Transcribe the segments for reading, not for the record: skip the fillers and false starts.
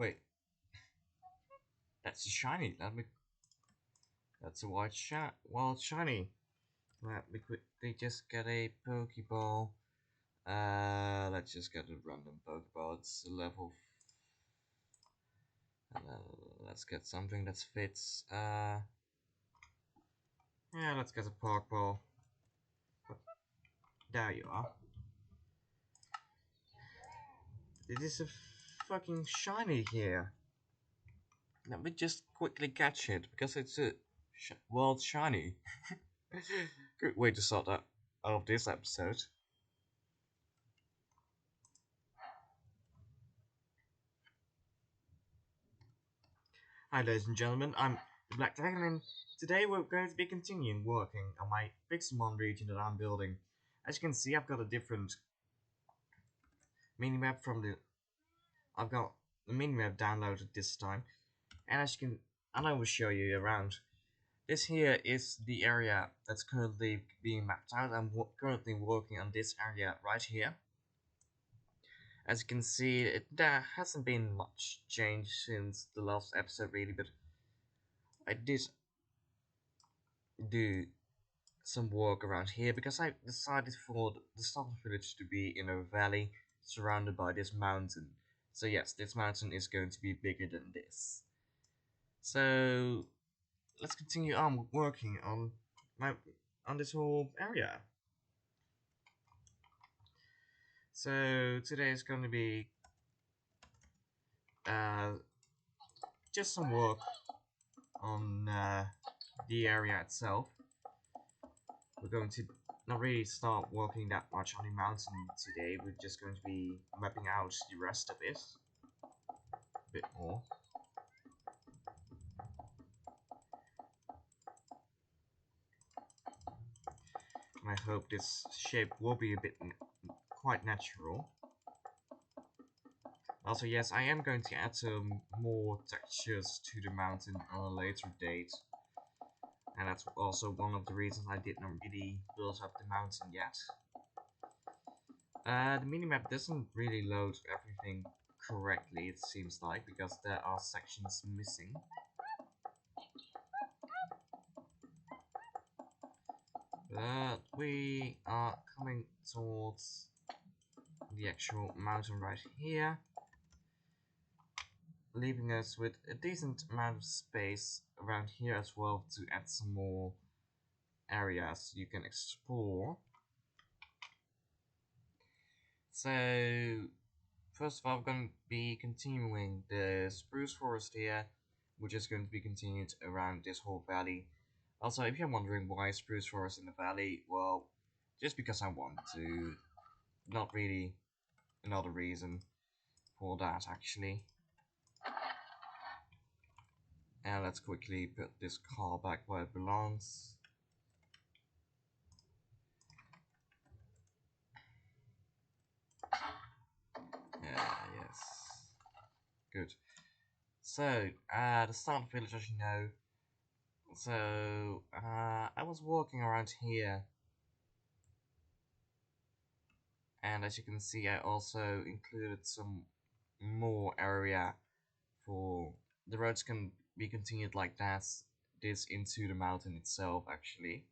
Wait, that's shiny. That's a wild shiny. Let me quickly just get a Pokeball. Let's just get a random Pokeball. It's a level. Let's get something that fits. Yeah, let's get a Pokeball. There you are. It is a fucking shiny here. Let me just quickly catch it because it's a wild shiny. Good way to start out of this episode. Hi ladies and gentlemen, I'm the Black Dragon and today we're going to be continuing working on my pixelmon region that I'm building. As you can see, I've got a different minimap from the I've got the minimap downloaded this time, and as you can and I will show you around. This here is the area that's currently being mapped out. I'm currently working on this area right here. As you can see, there hasn't been much change since the last episode really, but I did do some work around here because I decided for the starter village to be in a valley surrounded by this mountain. So yes, this mountain is going to be bigger than this. So let's continue on working on this whole area. So today is going to be uh, just some work on the area itself. We're going to not really start working that much on the mountain today. We're just going to be mapping out the rest of it a bit more. And I hope this shape will be a bit quite natural. Also, yes, I am going to add some more textures to the mountain on a later date. And that's also one of the reasons I did not really build up the mountain yet. The minimap doesn't really load everything correctly, it seems like, because there are sections missing. But we are coming towards the actual mountain right here, leaving us with a decent amount of space around here as well to add some more areas you can explore. So first of all, I'm going to be continuing the spruce forest here, which is going to be continued around this whole valley. Also, if you're wondering why spruce forest in the valley, well, just because I want to. Not really another reason for that, actually. And let's quickly put this car back where it belongs. Yes. Good. So, the start village, as you know. So, I was walking around here. And as you can see, I also included some more area for the roads can be continued like that. This into the mountain itself, actually.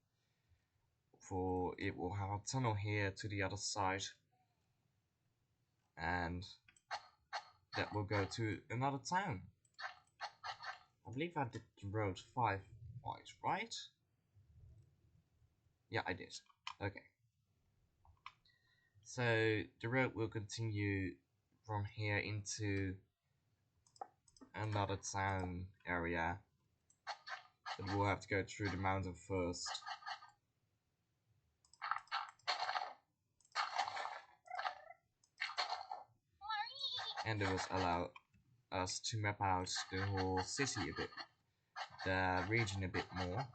For it will have a tunnel here to the other side. And that will go to another town. I believe I did the road 5 wide, right? Yeah, I did. Okay. So the road will continue from here into another town area. But we'll have to go through the mountain first. And it will allow us to map out the whole city a bit, the region a bit more.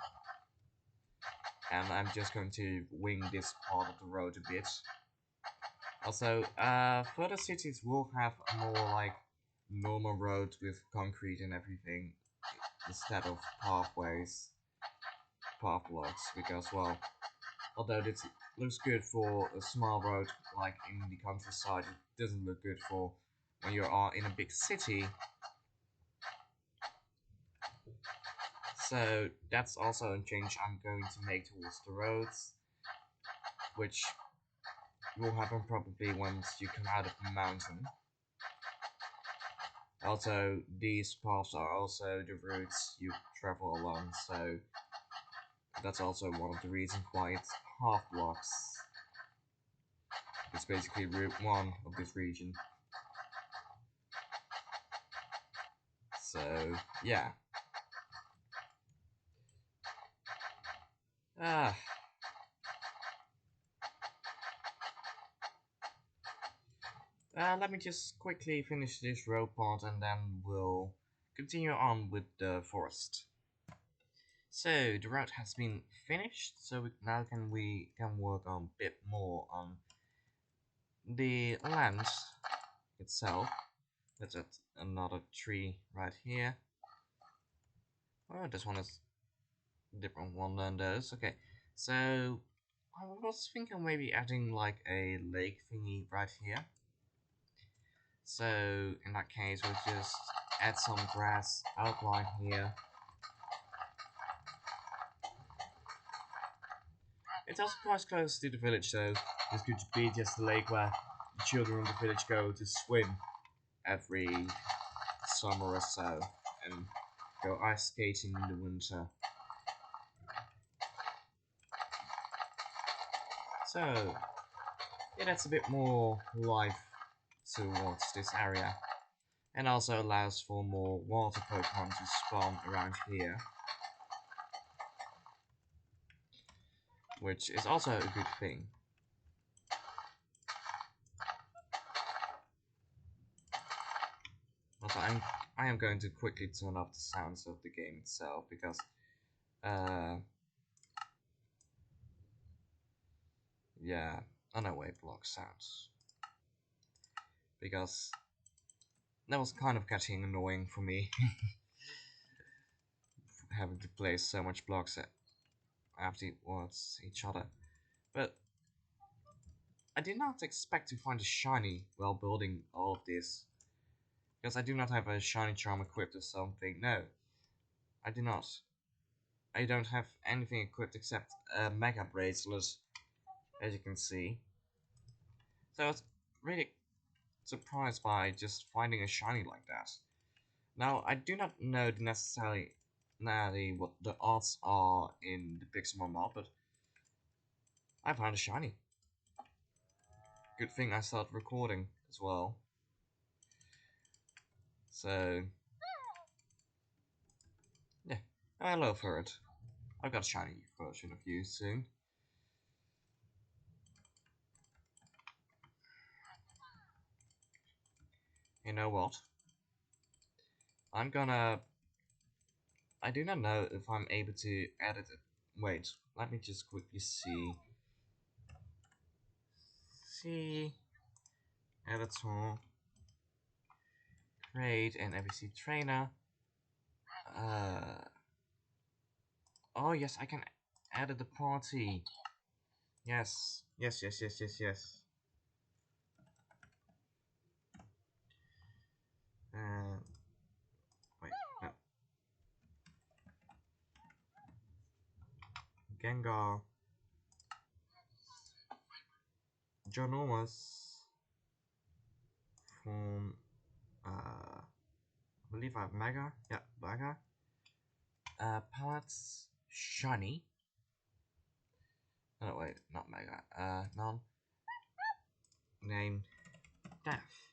And I'm just going to wing this part of the road a bit. Also, further cities will have a more like normal road with concrete and everything instead of pathways, path blocks, because well, although this looks good for a small road like in the countryside, it doesn't look good for when you are in a big city So that's also a change I'm going to make towards the roads, which will happen probably once you come out of the mountain. Also, these paths are also the routes you travel along, so that's also one of the reasons why it's half blocks. It's basically Route 1 of this region. So, yeah. Ah. Let me just quickly finish this road part and then we'll continue on with the forest. So the road has been finished, so we can work on a bit more on the land itself. Let's add another tree right here. Oh, this one is a different one than those. Okay, so I was thinking maybe adding like a lake thingy right here. So in that case, we'll just add some grass outline here. It's also quite close to the village, so this could be just the lake where the children of the village go to swim every summer or so and go ice skating in the winter. So it adds a bit more life towards this area and also allows for more water Pokemon to spawn around here, which is also a good thing. Also, I am going to quickly turn off the sounds of the game itself because yeah, I know wave block sounds because that was kind of getting annoying for me having to place so much blocks after towards each other. But I did not expect to find a shiny while building all of this. Because I do not have a shiny charm equipped or something. No, I do not. I don't have anything equipped except a mega bracelet, as you can see. So I was really surprised by just finding a shiny like that. Now, I do not know necessarily what the odds are in the pixelmon mod, but I found a shiny. Good thing I started recording as well. So, yeah. Hello, Ferret. I've got a shiny version of you soon. You know what? I'm gonna... I do not know if I'm able to edit it. Wait, let me just quickly see. See... Editor... Create an ABC trainer. Oh yes, I can edit the party. Yes. Yes. Wait, no. Gengar. Ginormous. From, I believe I have Mega. Yeah, Mega. Palettes. Shiny. Oh, wait, not Mega. None. Name. Death.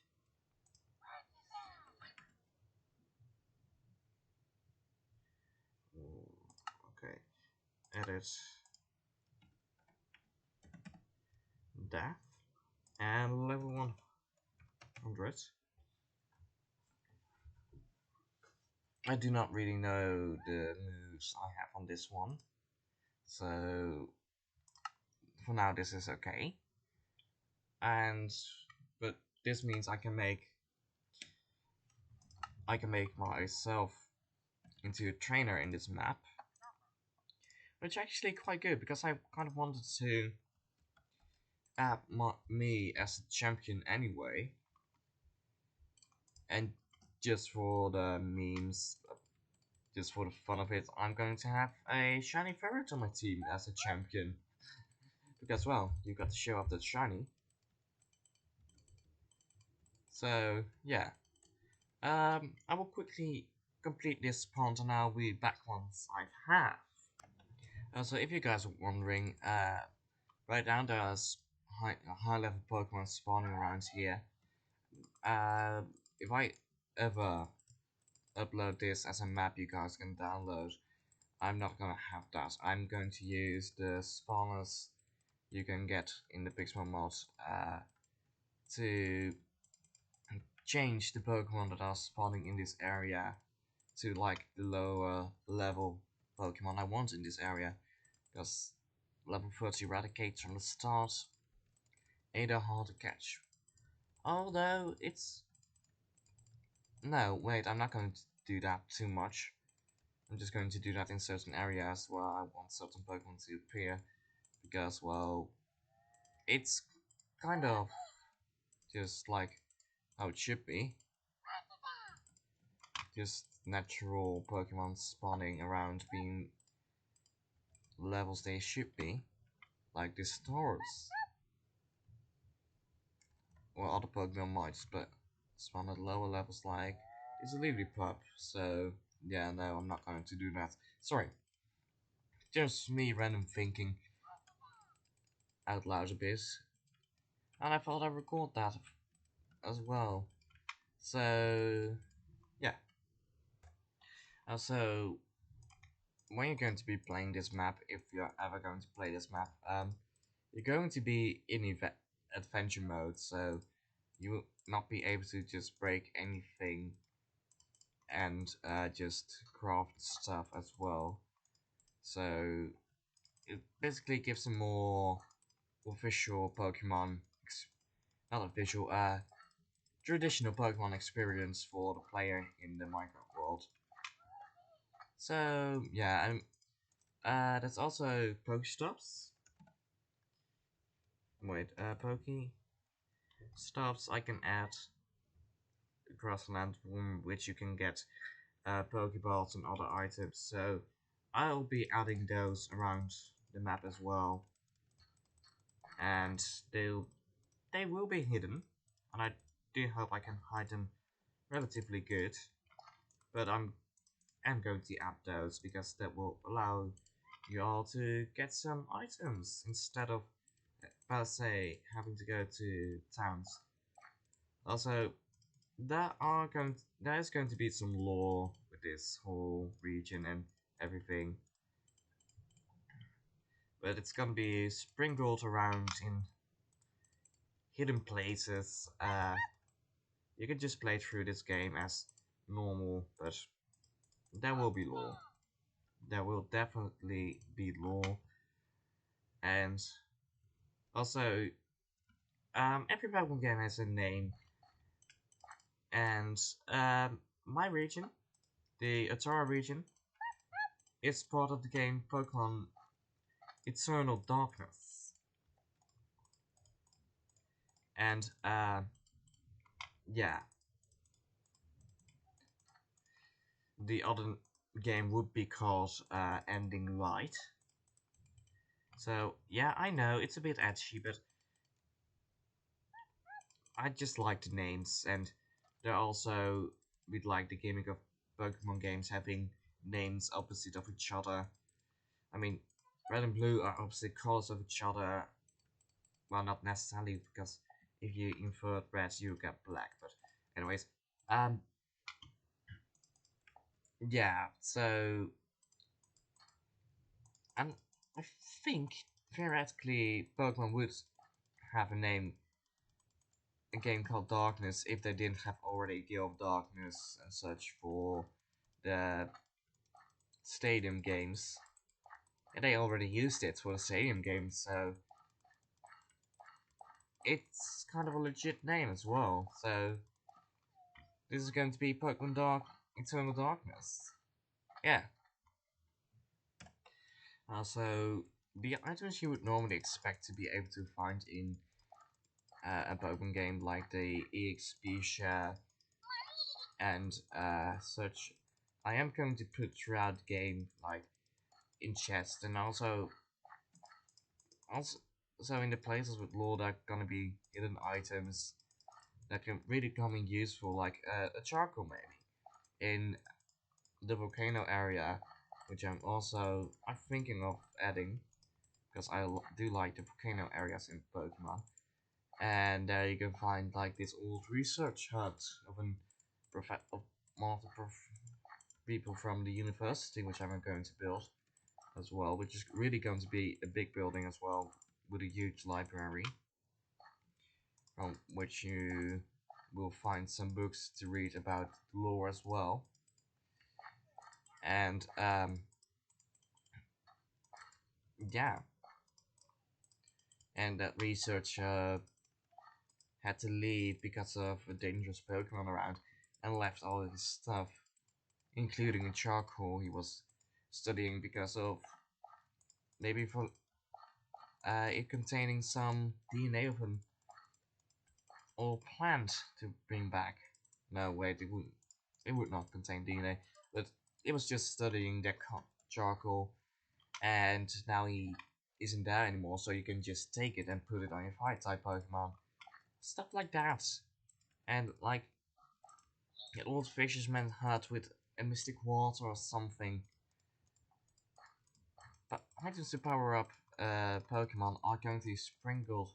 Okay. Edit. Death. And level 100. I do not really know the moves I have on this one. So for now this is okay. But this means I can make myself into a trainer in this map, which is actually quite good because I kind of wanted to add me as a champion anyway, and just for the memes just for the fun of it, I'm going to have a shiny ferret on my team as a champion. Because, well, you got to show off that shiny. So, yeah. I will quickly complete this pond and I'll be back once I have. So if you guys are wondering, right now there's high level Pokemon spawning around here. If I ever upload this as a map you guys can download, I'm not gonna have that. I'm going to use the spawners you can get in the pixelmon mod to change the Pokemon that are spawning in this area to like the lower level Pokemon I want in this area, because level 30 Eradicates from the start ain't hard to catch. Although it's... No, wait, I'm not going to do that too much. I'm just going to do that in certain areas where I want certain Pokemon to appear, because, well, it's kind of just like how it should be. Just natural Pokemon spawning around being levels they should be, like this Taurus. Well, other Pokemon might, but spawn at lower levels like it's a Lillipup, so yeah, no, I'm not going to do that. Sorry, just me random thinking out loud a bit, and I thought I'd record that as well. So, yeah. So, when you're going to be playing this map, if you're ever going to play this map, you're going to be in adventure mode, so you will not be able to just break anything and just craft stuff as well. So it basically gives a more visual Pokemon, not a visual, traditional Pokemon experience for the player in the Minecraft world. So yeah, and there's also Pokestops. Wait, Pokestops I can add across land, which you can get Pokeballs and other items. So I'll be adding those around the map as well, and they will be hidden, and I do hope I can hide them relatively good. But am going to add those because that will allow you all to get some items instead of per se having to go to towns. Also, there is going to be some lore with this whole region and everything, but it's gonna be sprinkled around in hidden places. You can just play through this game as normal, but there will be lore. There will definitely be lore, and also, every Pokemon game has a name, and my region, the Atara region, is part of the game Pokemon Eternal Darkness, and yeah, the other game would be called Ending Light. So yeah, I know it's a bit edgy, but I just like the names, and they're also we'd like the gimmick of Pokemon games having names opposite of each other. I mean, red and blue are opposite colors of each other. Well, not necessarily, because if you invert red, you get black. But anyways, yeah. So, and I think theoretically Pokemon would have a name, a game called Darkness, if they didn't have already Guild of Darkness and such for the Stadium games. And they already used it for the Stadium games, so it's kind of a legit name as well. So this is going to be Pokemon Eternal Darkness. Yeah. So the items you would normally expect to be able to find in a Pokemon game like the EXP share and such I am going to put throughout the game like in chests, and also so in the places with lore there are gonna be hidden items that can really come in useful, like a charcoal maybe in the volcano area, which I'm thinking of adding because do like the volcano areas in Pokemon. And there you can find like this old research hut of one of the people from the university, which I'm going to build as well, which is really going to be a big building as well, with a huge library from which you will find some books to read about lore as well. And yeah, and that researcher had to leave because of a dangerous Pokemon around, and left all his stuff, including a charcoal he was studying because of maybe for it containing some DNA of an old plant to bring back. No, wait, it would not contain DNA, but it was just studying that charcoal, and now he isn't there anymore, so you can just take it and put it on your fire type Pokemon. Stuff like that. And like an old fisherman hut with a mystic water or something. But items to power up Pokemon are going to be sprinkled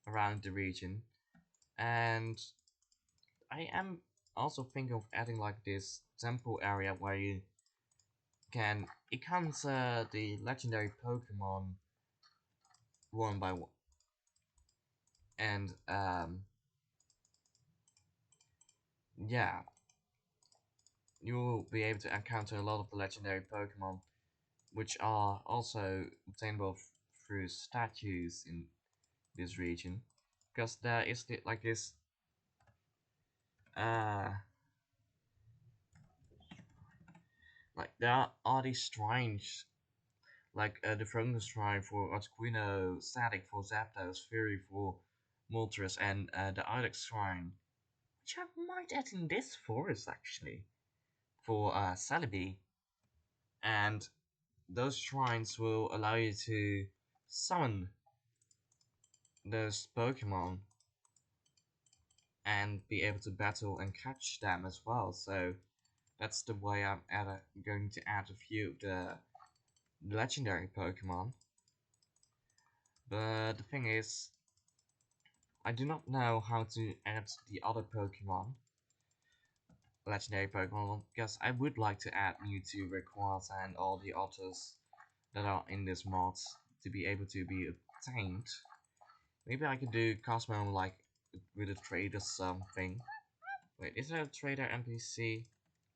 around the region, and I am also thinking of adding like this temple area where you can encounter the legendary Pokemon one by one, and yeah, you will be able to encounter a lot of the legendary Pokemon, which are also obtainable through statues in this region, because there is like this uh like there are these shrines, like the Frozen Shrine for Articuno, Static for Zapdos, Fury for Moltres, and the Ilex Shrine, which I might add in this forest actually, for Celebi. And those shrines will allow you to summon those Pokemon and be able to battle and catch them as well. So that's the way going to add a few of the legendary Pokemon. But the thing is, I do not know how to add the other Pokemon, legendary Pokemon, because I would like to add Mewtwo, Rayquaza, and all the others that are in this mod to be able to be obtained. Maybe I could do Cosmo like with a trade or something. Wait, is there a trader NPC?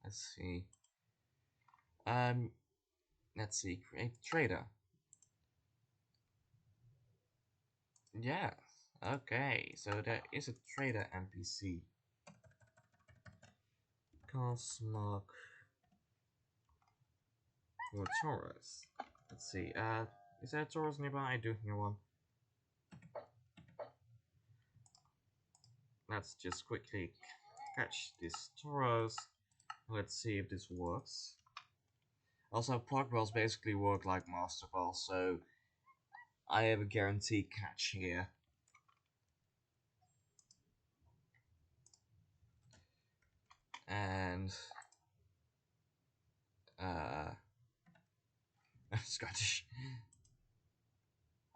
Let's see. Um, let's see. Create trader. Yeah. Okay, so there is a trader NPC. Cosmo for Taurus. Let's see. Is there a Taurus nearby? I do hear one. Let's just quickly catch this Taurus. Let's see if this works. Also, Pokeballs basically work like Master Balls, so I have a guaranteed catch here. And uh Scottish.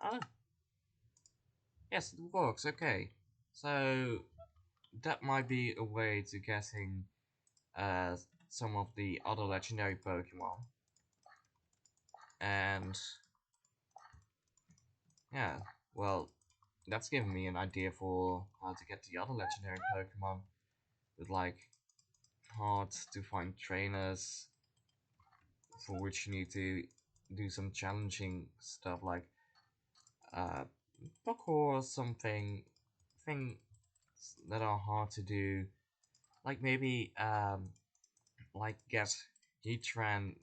Oh, yes, it works. Okay, so that might be a way to getting uh some of the other legendary Pokemon. And yeah, well, that's given me an idea for how to get the other legendary Pokemon with like hard to find trainers, for which you need to do some challenging stuff like uh parkour or something, things that are hard to do, like maybe like get Heatran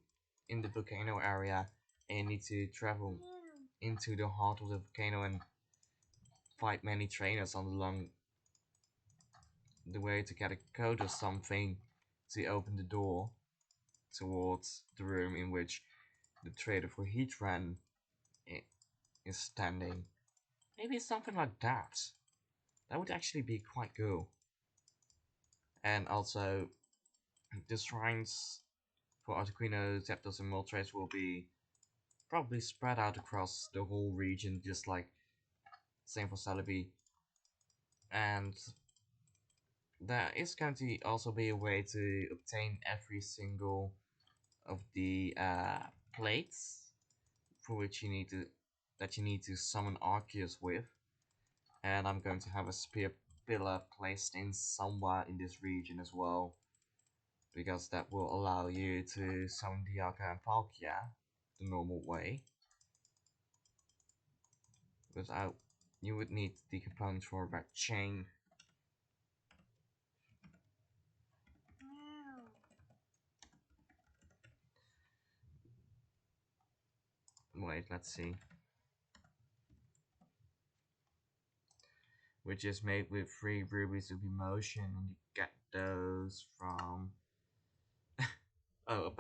in the volcano area, and you need to travel into the heart of the volcano and fight many trainers on the way to get a code or something to open the door. towards the room in which the trader for Heatran is standing. Maybe something like that. That would actually be quite cool. And also, the shrines for Articuno, Zapdos, and Moltres will be probably spread out across the whole region, just like same for Celebi. And there is going to also be a way to obtain every single of the plates for which you need to summon Arceus with. And I'm going to have a spear pillar placed in somewhere in this region as well, because that will allow you to summon Dialga and Palkia the normal way. Without, you would need the components for a red chain. Wait, let's see. Which is made with 3 rubies of emotion, and you get those from. Oh,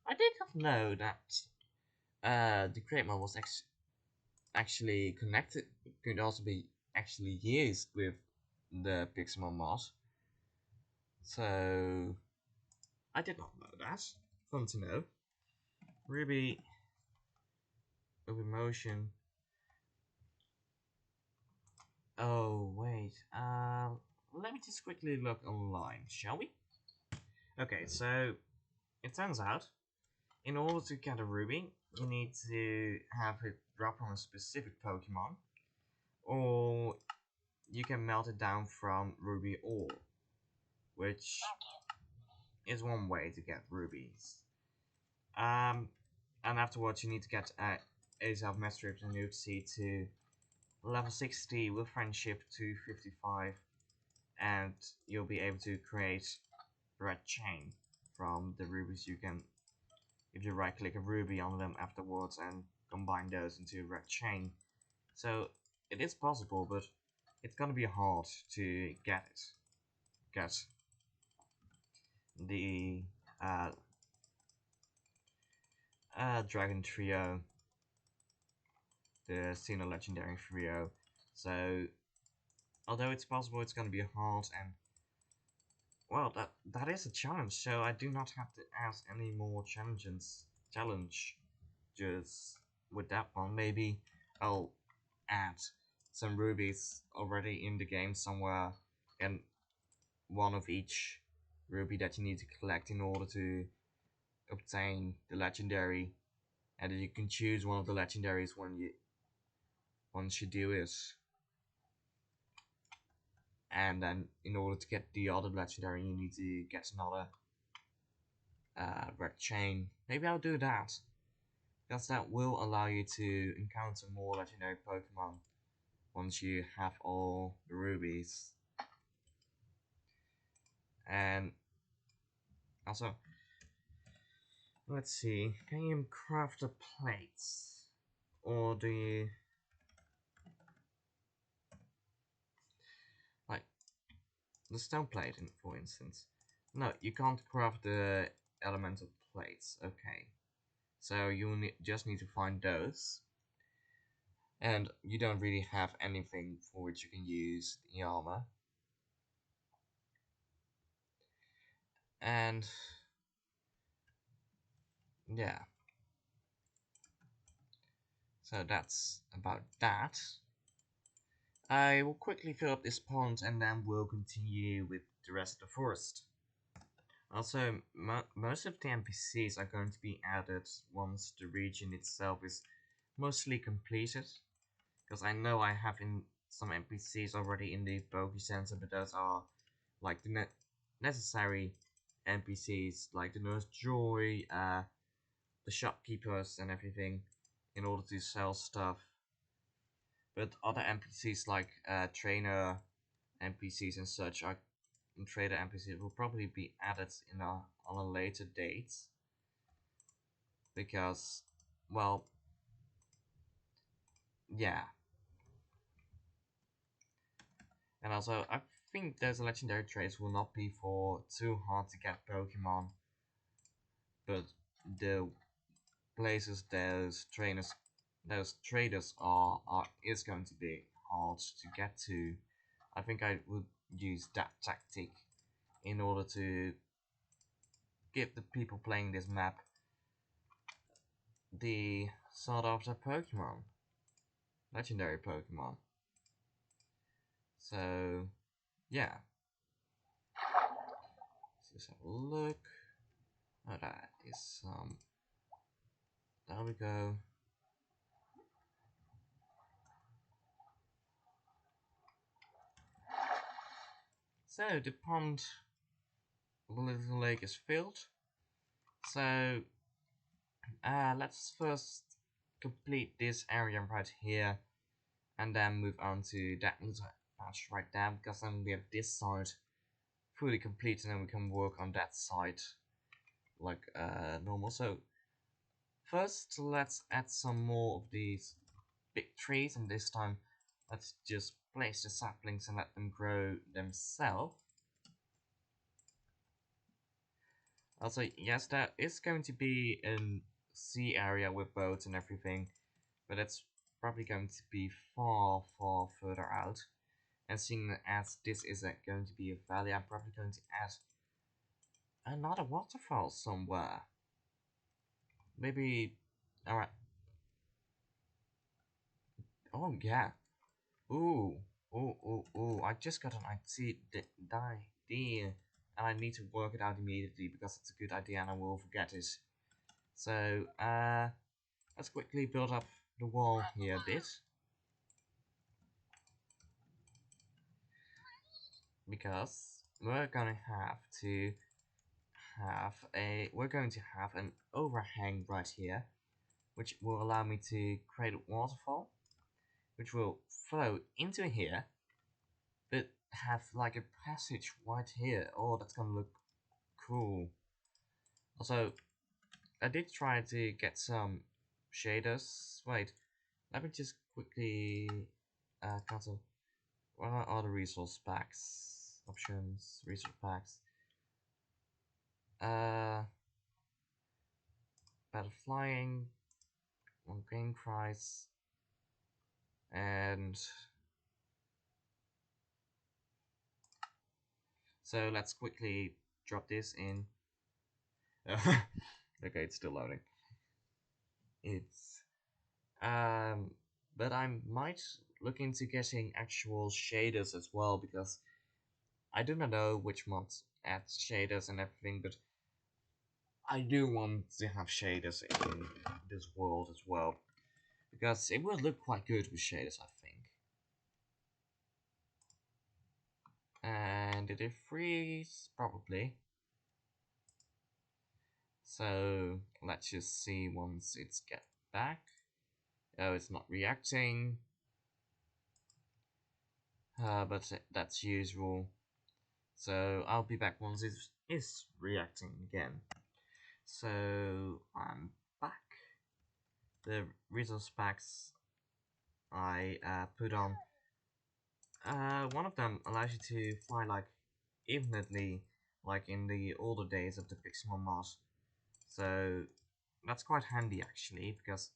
I did not know that the Greatmon was actually connected. Could also be actually used with the pixelmon mod. So I did not know that. Fun to know. Ruby of emotion. Oh wait. Let me just quickly look online, shall we? Okay, so it turns out, in order to get a ruby, you need to have it drop from a specific Pokemon, or you can melt it down from ruby ore, which is one way to get rubies. And afterwards you need to get Ace Mastery of the Nuke Sea to level 60 with Friendship to 55, and you'll be able to create Red Chain from the rubies you can, if you right click a ruby on them afterwards and combine those into a Red Chain. So it is possible, but it's gonna be hard to get it. Get the Dragon Trio, the Xeno Legendary Trio. So although it's possible, it's gonna be hard, and well, that is a challenge. So I do not have to ask any more challenges with that one. Maybe I'll add some rubies already in the game somewhere, and one of each ruby that you need to collect in order to obtain the legendary, and then you can choose one of the legendaries once you do it. And then in order to get the other legendary, you need to get another red chain. Maybe I'll do that, because that will allow you to encounter more legendary Pokemon once you have all the rubies. And also, let's see, can you craft the plates? Or do you, like, the stone plate, for instance? No, you can't craft the elemental plates. Okay, so you just need to find those. And you don't really have anything for which you can use the armor. And yeah, so that's about that. I will quickly fill up this pond, and then we'll continue with the rest of the forest. Also, most of the NPCs are going to be added once the region itself is mostly completed. Because I know I have in some NPCs already in the Poké Center, but those are like the necessary NPCs, like the Nurse Joy, the shopkeepers and everything, in order to sell stuff. But other NPCs like trainer NPCs and such are trader NPCs will probably be added on a later date, because, well, yeah. And also, I think those legendary traits will not be for too hard to get Pokemon. but the places those traders are is going to be hard to get to. I think I would use that tactic in order to give the people playing this map the sought after Pokemon, legendary Pokemon. So yeah, let's just have a look. Oh, that is there we go. So the pond, the little lake is filled. So let's first complete this area right here, and then move on to that little patch right there, because then we have this side fully complete, and then we can work on that side like normal. So first, let's add some more of these big trees, and this time let's just place the saplings and let them grow themselves. Also, yes, there is going to be a sea area with boats and everything, but it's probably going to be far, far further out. And seeing as this is going to be a valley, I'm probably going to add another waterfall somewhere. Maybe, alright. Oh yeah. Ooh, ooh. I just got an idea, and I need to work it out immediately because it's a good idea and I will forget it. So, let's quickly build up the wall here a bit. Because we're going to have an overhang right here, which will allow me to create a waterfall, which will flow into here, but have like a passage right here. Oh, that's gonna look cool. Also, I did try to get some shaders. Wait, let me just quickly cancel. What are the resource packs? Options, resource packs. Better flying, one green price, and so let's quickly drop this in. Okay, it's still loading. It's but I might look into getting actual shaders as well, because I do not know which mods add shaders and everything, but I do want to have shaders in this world as well, because it will look quite good with shaders, I think. And did it freeze? Probably. So let's just see once it's get back. Oh, it's not reacting. But that's usual. So I'll be back once it is reacting again. So I'm back. The resource packs I put on. One of them allows you to fly like infinitely, like in the older days of the pixelmon mod. So that's quite handy actually, because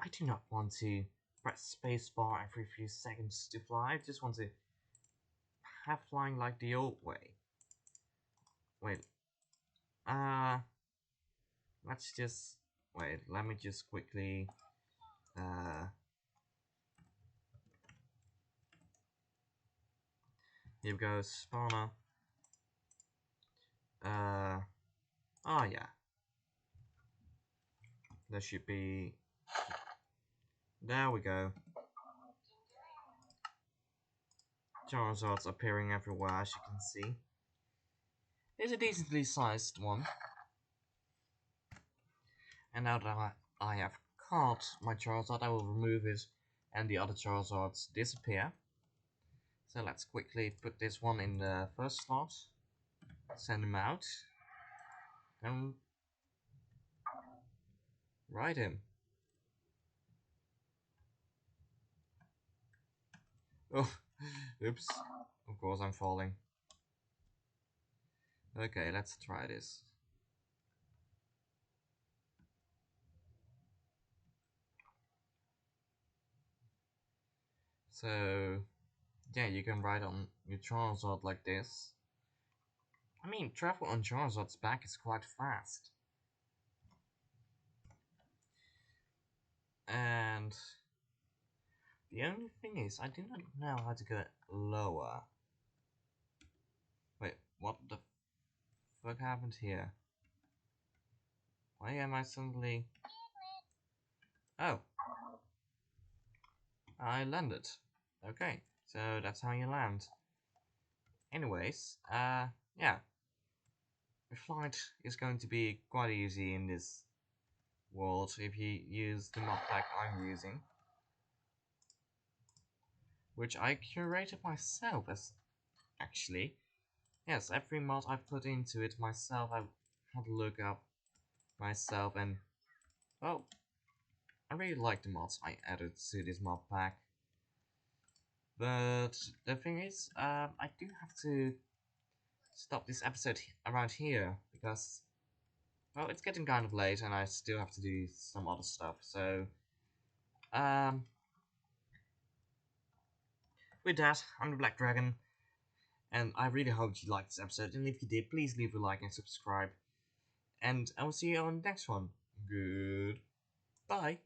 I do not want to press spacebar every few seconds to fly. I just want to have flying like the old way. Wait, let's just wait. Let me just quickly here we go, spawner. Oh yeah, there should be. There we go. Charizard's appearing everywhere, as you can see. It's a decently sized one. And now that I have caught my Charizard, I will remove it and the other Charizards disappear. So let's quickly put this one in the first slot, send him out, and ride him. Oh, oops, of course I'm falling. Okay, let's try this. So yeah, you can ride on your Charizard like this. I mean, travel on Charizard's back is quite fast. And the only thing is, I do not know how to go lower. Wait, what the fuck happened here? Why am I suddenly... Oh, I landed. Okay, so that's how you land. Anyways, yeah. The flight is going to be quite easy in this world if you use the mod pack I'm using. Which I curated myself as, actually. Yes, every mod I put into it myself, I had to look up myself and, well, I really like the mods I added to this mod pack. But the thing is, I do have to stop this episode around here because, well, it's getting kind of late and I still have to do some other stuff. So, um, with that, I'm the Black Dragon, and I really hope you liked this episode. And if you did, please leave a like and subscribe. And I will see you on the next one. Goodbye.